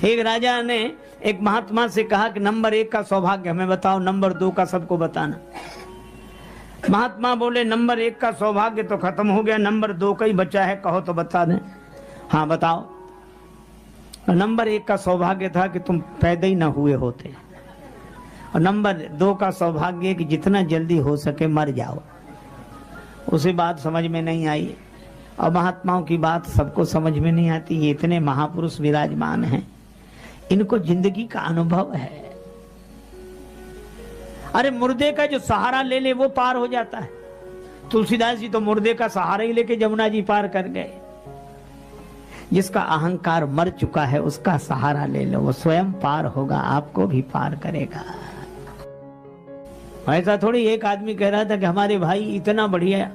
एक राजा ने एक महात्मा से कहा कि नंबर 1 का सौभाग्य हमें बताओ, नंबर 2 का सबको बताना। महात्मा बोले नंबर 1 का सौभाग्य तो खत्म हो गया, नंबर 2 का ही बचा है, कहो तो बता दें। हाँ बताओ। नंबर 1 का सौभाग्य था कि तुम पैदा ही ना हुए होते, और नंबर 2 का सौभाग्य कि जितना जल्दी हो सके मर जाओ। उसे बात समझ में नहीं आई, और महात्माओं की बात सबको समझ में नहीं आती। ये इतने महापुरुष विराजमान हैं, इनको जिंदगी का अनुभव है। अरे मुर्दे का जो सहारा ले ले वो पार हो जाता है। तुलसीदास जी तो मुर्दे का सहारा ही लेके जमुना जी पार कर गए। जिसका अहंकार मर चुका है उसका सहारा ले लो, वो स्वयं पार होगा, आपको भी पार करेगा। ऐसा थोड़ी एक आदमी कह रहा था कि हमारे भाई इतना बढ़िया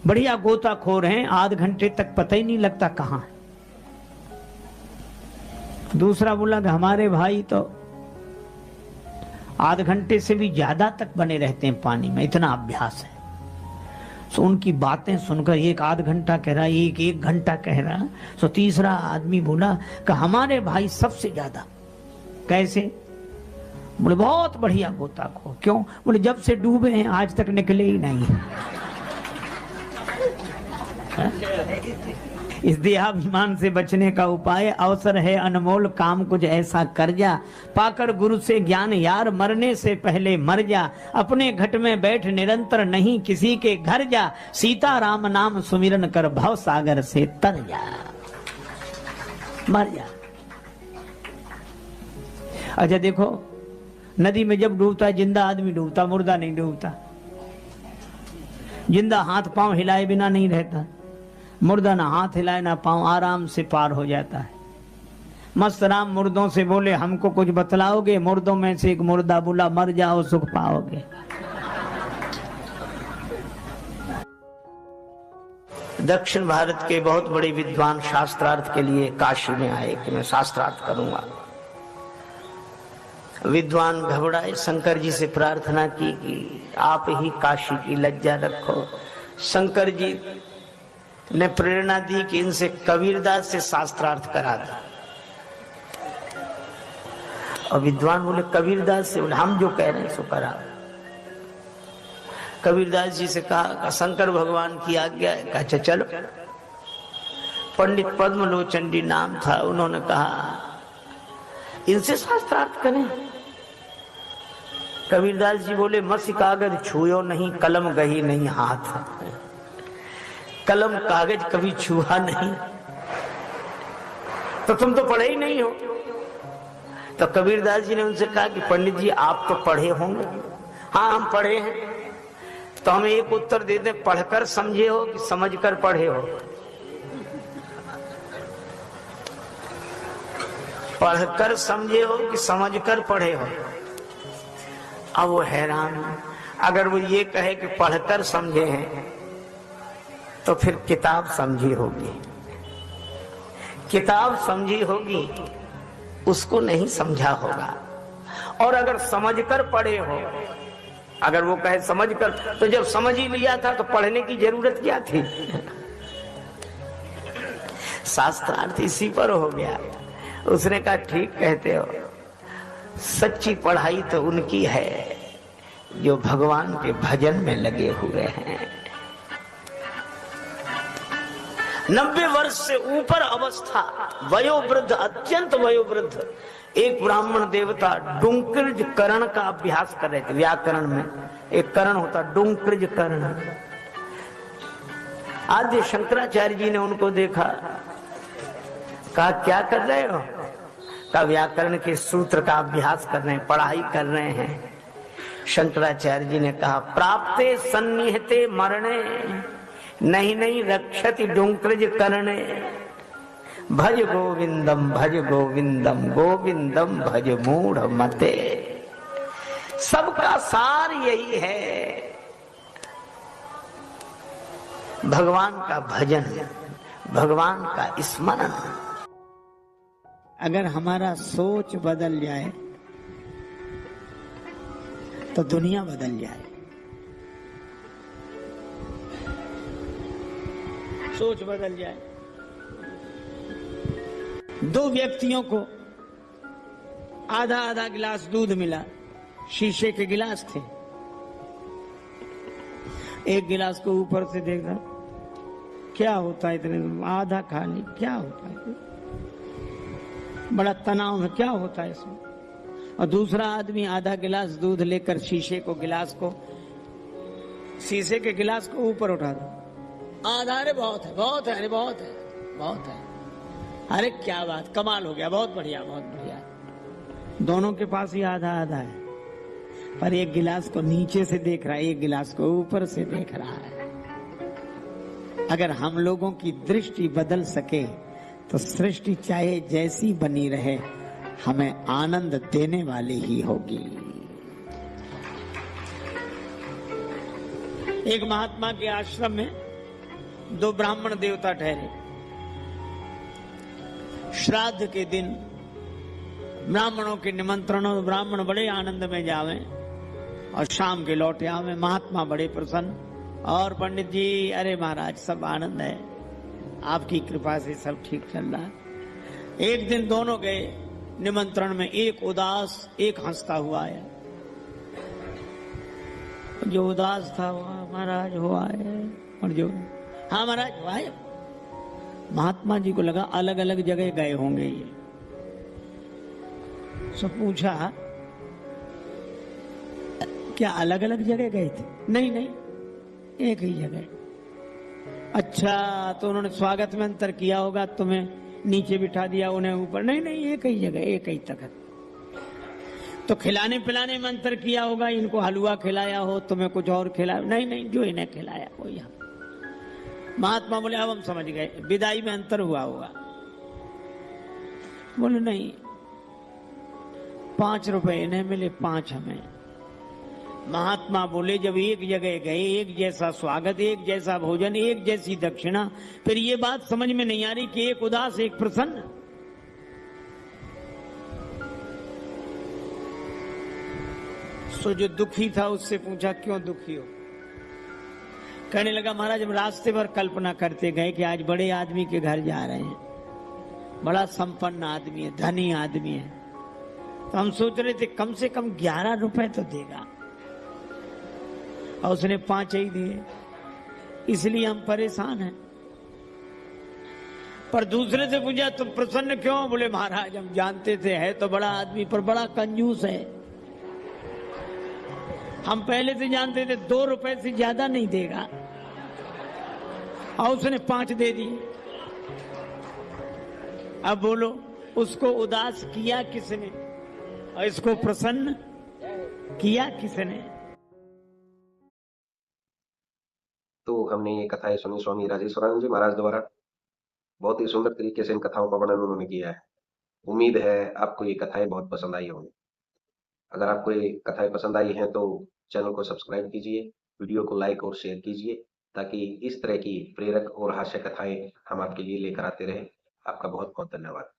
बढ़िया गोताखोर हैं, आध घंटे तक पता ही नहीं लगता कहां है। दूसरा बोला कि हमारे भाई तो आध घंटे से भी ज्यादा तक बने रहते हैं पानी में, इतना अभ्यास है। तो उनकी बातें सुनकर एक आध घंटा कह रहा, एक घंटा कह रहा। तो तीसरा आदमी बोला कि हमारे भाई सबसे ज्यादा। कैसे? बोले बहुत बढ़िया गोताखोर। क्यों? बोले जब से डूबे हैं आज तक निकले ही नहीं। इस देहाभिमान से बचने का उपाय अवसर है अनमोल, काम कुछ ऐसा कर जा, पाकर गुरु से ज्ञान यार, मरने से पहले मर जा, अपने घट में बैठ निरंतर नहीं किसी के घर जा, सीता राम नाम सुमिरन कर भव सागर से तर जा, मर जा। अच्छा देखो, नदी में जब डूबता है जिंदा आदमी डूबता, मुर्दा नहीं डूबता। जिंदा हाथ पांव हिलाए बिना नहीं रहता, मुर्दा ना हाथ हिलाए ना पांव, आराम से पार हो जाता है। मस्त राम मुर्दों से बोले हमको कुछ बतलाओगे? मुर्दों में से एक मुर्दा बोला मर जाओ सुख पाओगे। दक्षिण भारत के बहुत बड़े विद्वान शास्त्रार्थ के लिए काशी में आए कि मैं शास्त्रार्थ करूंगा। विद्वान घबराए, शंकर जी से प्रार्थना की कि आप ही काशी की लज्जा रखो। शंकर जी ने प्रेरणा दी कि इनसे कबीरदास से शास्त्रार्थ करा दो। और विद्वान बोले कबीरदास से? बोले हम जो कह रहे हैं सो करा। कबीरदास जी से कहा शंकर भगवान की आज्ञा है। अच्छा चलो। पंडित पद्मलोचन जी नाम था, उन्होंने कहा इनसे शास्त्रार्थ करें। कबीरदास जी बोले मसी कागज छुयो नहीं, कलम गही नहीं हाथ। कलम कागज कभी छुआ नहीं तो तुम तो पढ़े ही नहीं हो। तो कबीरदास जी ने उनसे कहा कि पंडित जी आप तो पढ़े होंगे। हाँ हम पढ़े हैं। तो हमें एक उत्तर दे दें, पढ़कर समझे हो कि समझकर पढ़े हो? पढ़कर समझे हो कि समझकर पढ़े हो? अब वो हैरान। अगर वो ये कहे कि पढ़कर समझे हैं तो फिर किताब समझी होगी। किताब समझी होगी, उसको नहीं समझा होगा। और अगर समझकर पढ़े हो, अगर वो कहे समझकर, तो जब समझ ही लिया था तो पढ़ने की जरूरत क्या थी? शास्त्रार्थ इसी पर हो गया। उसने कहा ठीक कहते हो, सच्ची पढ़ाई तो उनकी है जो भगवान के भजन में लगे हुए हैं। 90 वर्ष से ऊपर अवस्था, वयोवृद्ध, अत्यंत वयोवृद्ध, एक ब्राह्मण देवता डुंकृज करण का अभ्यास कर रहे थे। व्याकरण में एक करण होता डुंकृज करण। आद्य शंकराचार्य जी ने उनको देखा, कहा क्या कर रहे हो? का व्याकरण के सूत्र का अभ्यास कर रहे हैं, पढ़ाई कर रहे हैं। शंकराचार्य जी ने कहा प्राप्ते सन्निहते मरणे नहीं नहीं रक्षति डुंकृज करणे, भज गोविंदम गोविंदम भज मूढ़ मते। सबका सार यही है, भगवान का भजन, भगवान का स्मरण। अगर हमारा सोच बदल जाए तो दुनिया बदल जाए। सोच बदल जाए। दो व्यक्तियों को आधा आधा गिलास दूध मिला, शीशे के गिलास थे। एक गिलास को ऊपर से देखा, क्या होता है इतने, आधा खाली, क्या होता है, बड़ा तनाव है, क्या होता है इसमें। और दूसरा आदमी आधा गिलास दूध लेकर शीशे के गिलास को ऊपर उठा दो, आधा, अरे बहुत है, बहुत है, अरे बहुत है, बहुत है, अरे क्या बात, कमाल हो गया, बहुत बढ़िया, बहुत बढ़िया। दोनों के पास ही आधा आधा है, पर एक गिलास को नीचे से देख रहा है, एक गिलास को ऊपर से देख रहा है। अगर हम लोगों की दृष्टि बदल सके तो सृष्टि चाहे जैसी बनी रहे हमें आनंद देने वाली ही होगी। एक महात्मा के आश्रम में दो ब्राह्मण देवता ठहरे। श्राद्ध के दिन ब्राह्मणों के निमंत्रण, ब्राह्मण बड़े आनंद में जावे और शाम के लौटे आवे। महात्मा बड़े प्रसन्न, और पंडित जी, अरे महाराज सब आनंद है, आपकी कृपा से सब ठीक चल रहा है। एक दिन दोनों गए निमंत्रण में, एक उदास एक हंसता हुआ आया। जो उदास था वह महाराज हुआ है, और जो हाँ महाराज हुआ है। महात्मा जी को लगा अलग अलग जगह गए होंगे ये। सब पूछा, क्या अलग अलग जगह गए थे? नहीं नहीं, एक ही जगह। अच्छा, तो उन्होंने स्वागत में अंतर किया होगा, तुम्हें नीचे बिठा दिया, उन्हें ऊपर? नहीं नहीं, एक ही जगह, एक ही तखत। तो खिलाने पिलाने में अंतर किया होगा, इनको हलवा खिलाया हो, तुम्हें कुछ और खिलाया? नहीं नहीं, जो इन्हें खिलाया वो यहाँ। महात्मा बोले अब हम समझ गए, विदाई में अंतर हुआ होगा। बोले नहीं, 5 रुपए इन्हें मिले, 5 हमें। महात्मा बोले जब एक जगह गए, एक जैसा स्वागत, एक जैसा भोजन, एक जैसी दक्षिणा, फिर ये बात समझ में नहीं आ रही कि एक उदास एक प्रसन्न। सो जो दुखी था उससे पूछा, क्यों दुखी हो? कहने लगा महाराज, हम रास्ते पर कल्पना करते गए कि आज बड़े आदमी के घर जा रहे हैं, बड़ा संपन्न आदमी है, धनी आदमी है, तो हम सोच रहे थे कम से कम 11 रुपए तो देगा, और उसने 5 ही दिए, इसलिए हम परेशान हैं। पर दूसरे से पूछा तुम प्रसन्न क्यों? बोले महाराज हम जानते थे है तो बड़ा आदमी, पर बड़ा कंजूस है। हम पहले से जानते थे 2 रुपए से ज्यादा नहीं देगा, और उसने 5 दे दिए। अब बोलो, उसको उदास किया किसने और इसको प्रसन्न किया किसने? तो हमने ये कथाएं सुनी स्वामी राजेश्वरानंद जी महाराज द्वारा। बहुत ही सुंदर तरीके से इन कथाओं का वर्णन उन्होंने किया है। उम्मीद है आपको ये कथाएं बहुत पसंद आई होंगी। अगर आपको ये कथाएं पसंद आई हैं तो चैनल को सब्सक्राइब कीजिए, वीडियो को लाइक और शेयर कीजिए, ताकि इस तरह की प्रेरक और हास्य कथाएं हम आपके लिए लेकर आते रहें। आपका बहुत बहुत धन्यवाद।